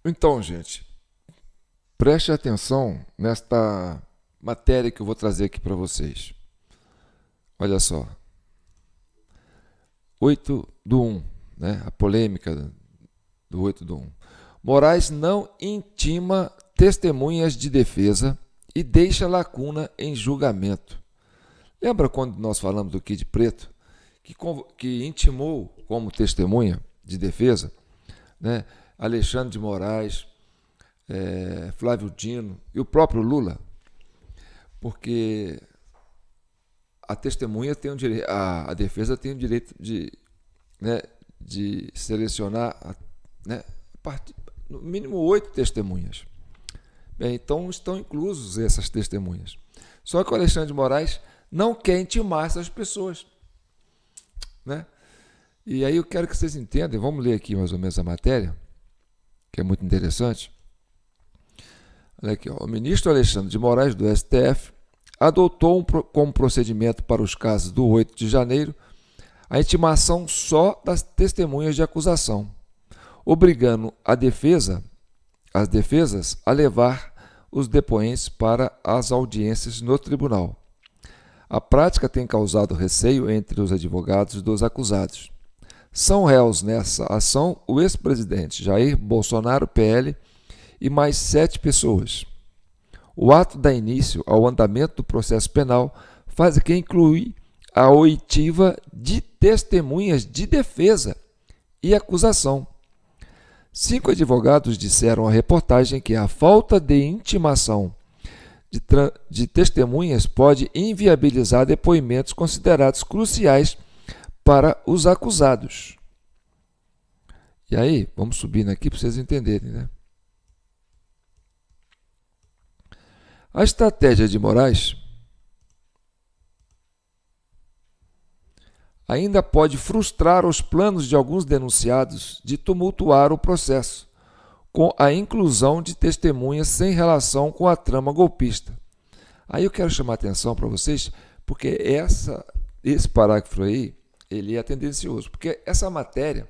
Então, gente, preste atenção nesta matéria que eu vou trazer aqui para vocês. Olha só, 8 do 1, né? A polêmica do 8 do 1. Moraes não intima testemunhas de defesa e deixa lacuna em julgamento. Lembra quando nós falamos do Kid Preto, que intimou como testemunha de defesa, né? Alexandre de Moraes, Flávio Dino e o próprio Lula, porque a testemunha tem o direito, a defesa tem o direito de, né, de selecionar, né, no mínimo 8 testemunhas. Bem, então estão inclusos essas testemunhas. Só que o Alexandre de Moraes não quer intimar essas pessoas, né? E aí eu quero que vocês entendam, vamos ler aqui mais ou menos a matéria, que é muito interessante. Olha aqui, ó. O ministro Alexandre de Moraes, do STF, adotou como procedimento para os casos do 8 de janeiro a intimação só das testemunhas de acusação, obrigando as defesas a levar os depoentes para as audiências no tribunal. A prática tem causado receio entre os advogados dos acusados. São réus nessa ação o ex-presidente Jair Bolsonaro, PL, e mais 7 pessoas. O ato dá início ao andamento do processo penal, faz que inclui a oitiva de testemunhas de defesa e acusação. 5 advogados disseram à reportagem que a falta de intimação de testemunhas pode inviabilizar depoimentos considerados cruciais para os acusados. E aí, vamos subindo aqui para vocês entenderem, né? A estratégia de Moraes ainda pode frustrar os planos de alguns denunciados de tumultuar o processo, com a inclusão de testemunhas sem relação com a trama golpista. Aí eu quero chamar a atenção para vocês, porque esse parágrafo aí, ele é tendencioso, porque essa matéria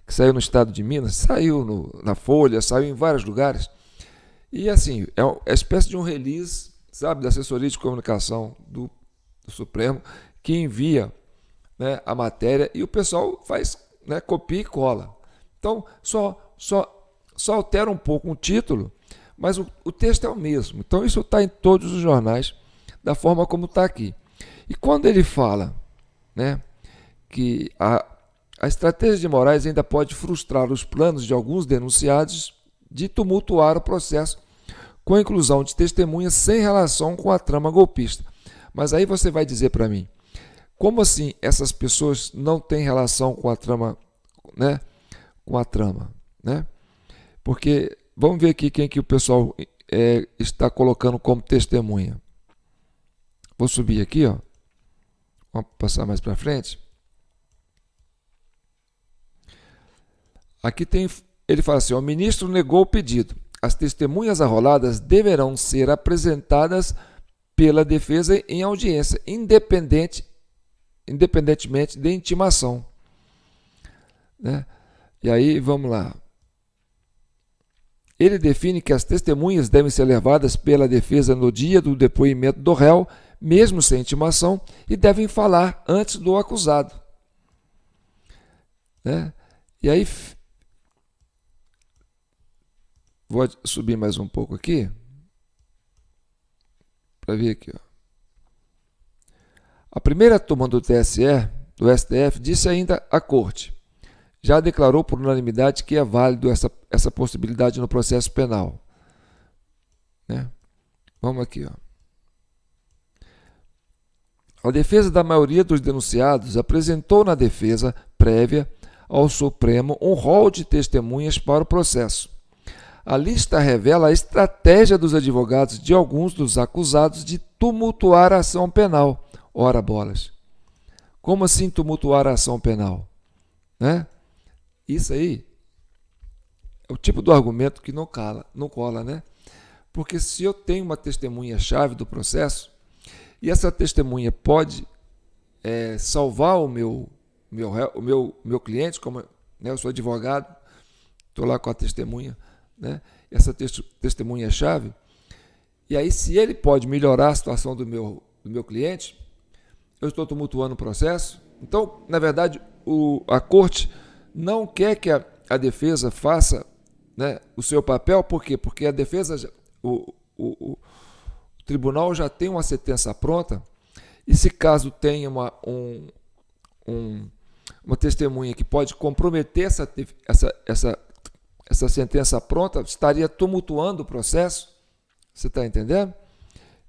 que saiu no estado de Minas, saiu na Folha, saiu em vários lugares, e assim, é uma espécie de um release, sabe, da assessoria de comunicação do Supremo, que envia, né, a matéria e o pessoal faz, né, copia e cola. Então, só altera um pouco o título, mas o texto é o mesmo. Então, isso está em todos os jornais, da forma como está aqui. E quando ele fala, né, que a estratégia de Moraes ainda pode frustrar os planos de alguns denunciados de tumultuar o processo com a inclusão de testemunhas sem relação com a trama golpista. Mas aí você vai dizer para mim, como assim essas pessoas não têm relação com a trama, né? Com a trama, né? Porque vamos ver aqui quem que o pessoal está colocando como testemunha. Vou subir aqui, ó. Vamos passar mais para frente. Aqui tem, ele fala assim: o ministro negou o pedido. As testemunhas arroladas deverão ser apresentadas pela defesa em audiência, independentemente de intimação, né? E aí, vamos lá. Ele define que as testemunhas devem ser levadas pela defesa no dia do depoimento do réu, mesmo sem intimação, e devem falar antes do acusado, né? E aí, vou subir mais um pouco aqui, para ver aqui, ó. A primeira turma do TSE, do STF, disse ainda à Corte, já declarou por unanimidade que é válido essa possibilidade no processo penal, né? Vamos aqui, ó. A defesa da maioria dos denunciados apresentou na defesa prévia ao Supremo um rol de testemunhas para o processo. A lista revela a estratégia dos advogados de alguns dos acusados de tumultuar a ação penal. Ora bolas. Como assim tumultuar a ação penal? Né? Isso aí é o tipo do argumento que não cola, né? Porque se eu tenho uma testemunha-chave do processo, e essa testemunha pode salvar o meu cliente, como, né, eu sou advogado, estou lá com a testemunha, né? Essa testemunha é chave. E aí, se ele pode melhorar a situação do meu cliente, eu estou tumultuando o processo. Então, na verdade, a corte não quer que a defesa faça, né, o seu papel. Por quê? Porque a defesa, o tribunal já tem uma sentença pronta, e se caso tenha uma testemunha que pode comprometer essa sentença pronta, estaria tumultuando o processo. Você está entendendo?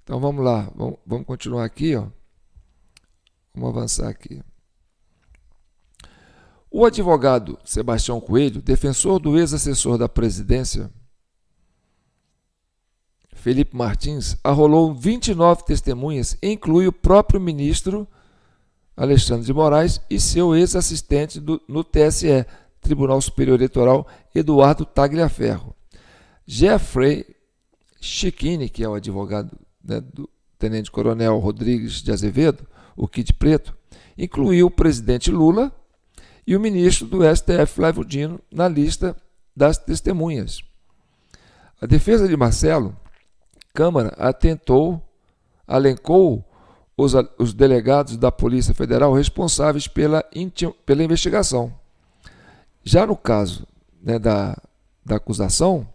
Então vamos lá, vamos continuar aqui, ó. Vamos avançar aqui. O advogado Sebastião Coelho, defensor do ex-assessor da presidência, Felipe Martins, arrolou 29 testemunhas e inclui o próprio ministro Alexandre de Moraes e seu ex-assistente no TSE, Tribunal Superior Eleitoral, Eduardo Tagliaferro. Jeffrey Chiquini, que é o advogado, né, do tenente-coronel Rodrigues de Azevedo, o Kid Preto, incluiu o presidente Lula e o ministro do STF, Flávio Dino, na lista das testemunhas. A defesa de Marcelo Câmara alencou os delegados da Polícia Federal responsáveis pela investigação. Já no caso, né, da acusação,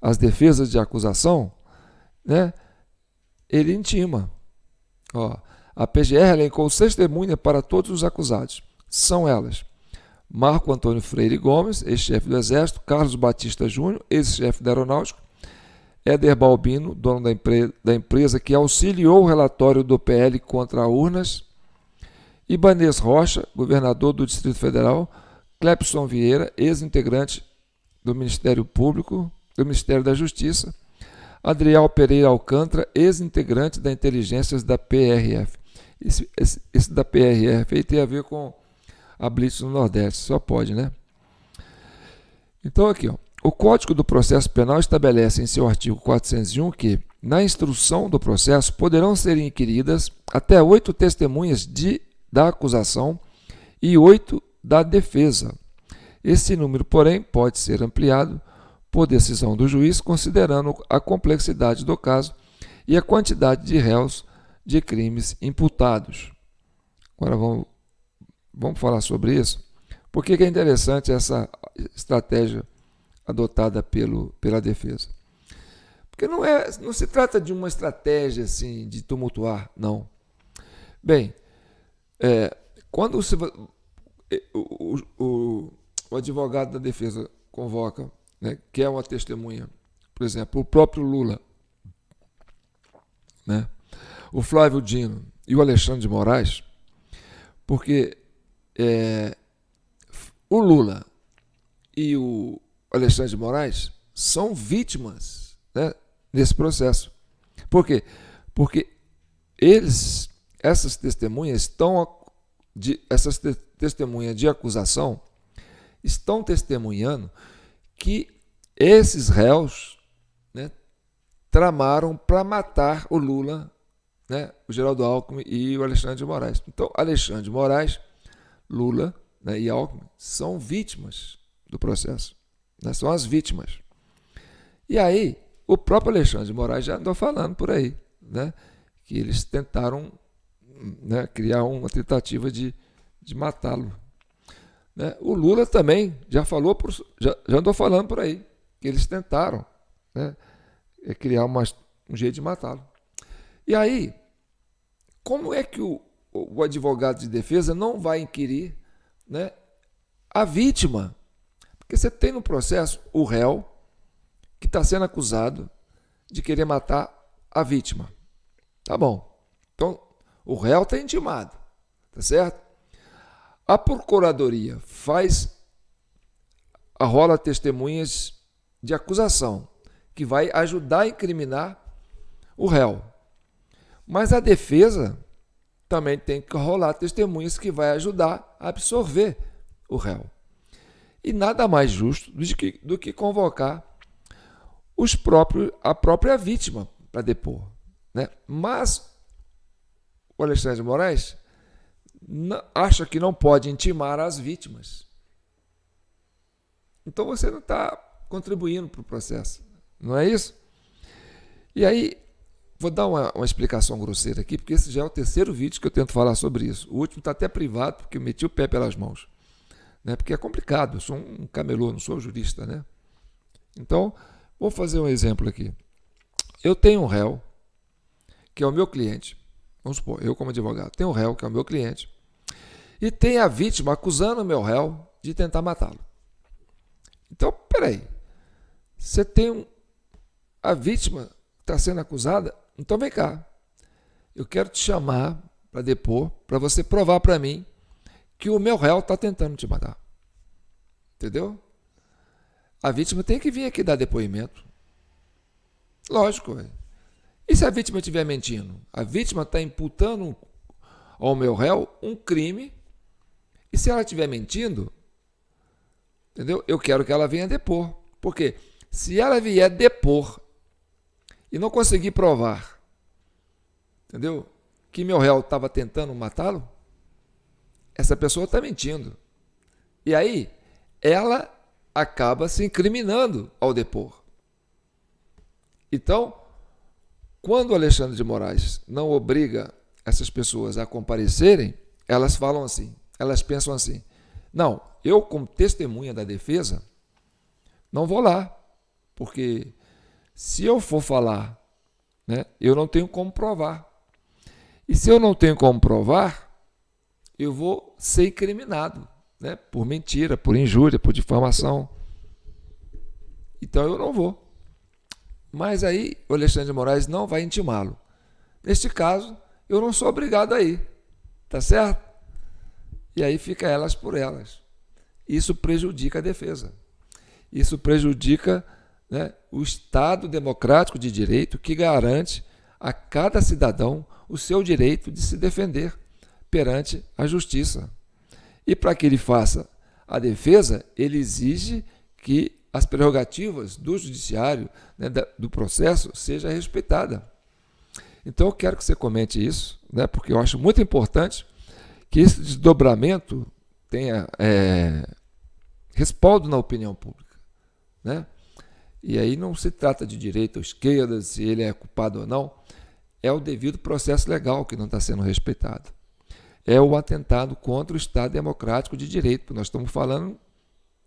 as defesas de acusação, né, ele intima. Ó, a PGR elencou 6 testemunhas para todos os acusados. São elas: Marco Antônio Freire Gomes, ex-chefe do Exército; Carlos Batista Júnior, ex-chefe da Aeronáutica; Éder Balbino, dono da empresa que auxiliou o relatório do PL contra urnas; Ibanez Rocha, governador do Distrito Federal; Clepson Vieira, ex-integrante do Ministério Público, do Ministério da Justiça; Adriel Pereira Alcântara, ex-integrante da inteligências da PRF. Esse da PRF aí tem a ver com a Blitz no Nordeste, só pode, né? Então aqui, ó, o Código do Processo Penal estabelece em seu artigo 401 que, na instrução do processo, poderão ser inquiridas até 8 testemunhas da acusação e 8 da defesa. Esse número, porém, pode ser ampliado por decisão do juiz, considerando a complexidade do caso e a quantidade de réus de crimes imputados. Agora vamos falar sobre isso. Por que é interessante essa estratégia adotada pela defesa? Porque não se trata de uma estratégia assim, de tumultuar, não. Bem, quando o advogado da defesa convoca, né, quer uma testemunha, por exemplo, o próprio Lula, né, o Flávio Dino e o Alexandre de Moraes, porque o Lula e o Alexandre de Moraes são vítimas, né, nesse processo. Por quê? Porque essas testemunhas testemunhas de acusação estão testemunhando que esses réus, né, tramaram para matar o Lula, né, o Geraldo Alckmin e o Alexandre de Moraes. Então, Alexandre de Moraes, Lula, né, e Alckmin são vítimas do processo, né, são as vítimas. E aí, o próprio Alexandre de Moraes já andou falando por aí, né, que eles tentaram, né, criar uma tentativa de matá-lo. Né? O Lula também já andou falando por aí, que eles tentaram, né, criar um jeito de matá-lo. E aí, como é que o advogado de defesa não vai inquirir, né, a vítima? Porque você tem no processo o réu que está sendo acusado de querer matar a vítima. Tá bom. Então, o réu está intimado, tá certo? A procuradoria arrola testemunhas de acusação, que vai ajudar a incriminar o réu. Mas a defesa também tem que rolar testemunhas que vai ajudar a absorver o réu. E nada mais justo do que convocar a própria vítima para depor, né? Mas o Alexandre de Moraes acha que não pode intimar as vítimas. Então você não está contribuindo para o processo. Não é isso? E aí, vou dar uma explicação grosseira aqui, porque esse já é o terceiro vídeo que eu tento falar sobre isso. O último está até privado, porque eu meti o pé pelas mãos. Né? Porque é complicado, eu sou um camelô, não sou jurista. Né? Então, vou fazer um exemplo aqui. Eu tenho um réu, que é o meu cliente. Vamos supor, eu como advogado, tenho um réu, que é o meu cliente, e tem a vítima acusando o meu réu de tentar matá-lo. Então, peraí, você tem a vítima está sendo acusada, então vem cá, eu quero te chamar para depor, para você provar para mim que o meu réu está tentando te matar. Entendeu? A vítima tem que vir aqui dar depoimento. Lógico, véio. E se a vítima estiver mentindo? A vítima está imputando ao meu réu um crime, e se ela estiver mentindo, entendeu? Eu quero que ela venha depor. Porque se ela vier depor e não conseguir provar, entendeu? Que meu réu estava tentando matá-lo, essa pessoa está mentindo. E aí, ela acaba se incriminando ao depor. Então, quando o Alexandre de Moraes não obriga essas pessoas a comparecerem, elas falam assim, elas pensam assim, não, eu como testemunha da defesa, não vou lá, porque se eu for falar, né, eu não tenho como provar. E se eu não tenho como provar, eu vou ser incriminado, né, por mentira, por injúria, por difamação. Então eu não vou. Mas aí o Alexandre de Moraes não vai intimá-lo. Neste caso, eu não sou obrigado a ir. Tá certo? E aí fica elas por elas. Isso prejudica a defesa. Isso prejudica, né, o Estado democrático de direito que garante a cada cidadão o seu direito de se defender perante a justiça. E para que ele faça a defesa, ele exige que as prerrogativas do judiciário, né, do processo, seja respeitada. Então eu quero que você comente isso, né, porque eu acho muito importante que esse desdobramento tenha respaldo na opinião pública. Né? E aí não se trata de direita ou esquerda, se ele é culpado ou não, é o devido processo legal que não está sendo respeitado. É o atentado contra o Estado democrático de direito, porque nós estamos falando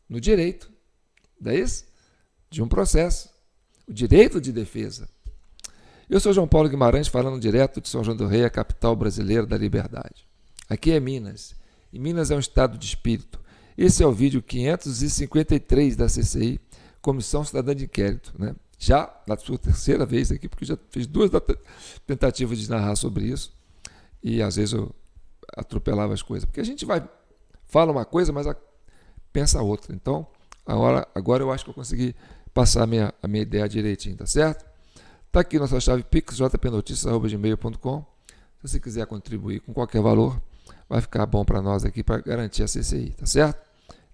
no direito, não é isso? De um processo, o direito de defesa. Eu sou João Paulo Guimarães, falando direto de São João do Rei, a capital brasileira da liberdade. Aqui é Minas, e Minas é um estado de espírito. Esse é o vídeo 553 da CCI, Comissão Cidadã de Inquérito, né? Já na sua terceira vez aqui, porque já fiz 2 tentativas de narrar sobre isso, e às vezes eu atropelava as coisas, porque a gente fala uma coisa, mas pensa outra. Então, agora eu acho que eu consegui passar a minha ideia direitinho, tá certo? Está aqui nossa chave Pix, jpnoticias@gmail.com. Se você quiser contribuir com qualquer valor, vai ficar bom para nós aqui, para garantir a CCI, tá certo?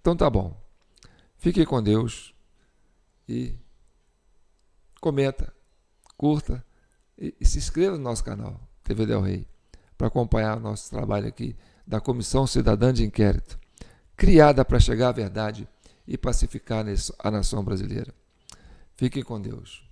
Então tá bom. Fiquem com Deus e comenta, curta e se inscreva no nosso canal, TV Del Rey, para acompanhar o nosso trabalho aqui da Comissão Cidadã de Inquérito, criada para chegar à verdade e pacificar a nação brasileira. Fiquem com Deus.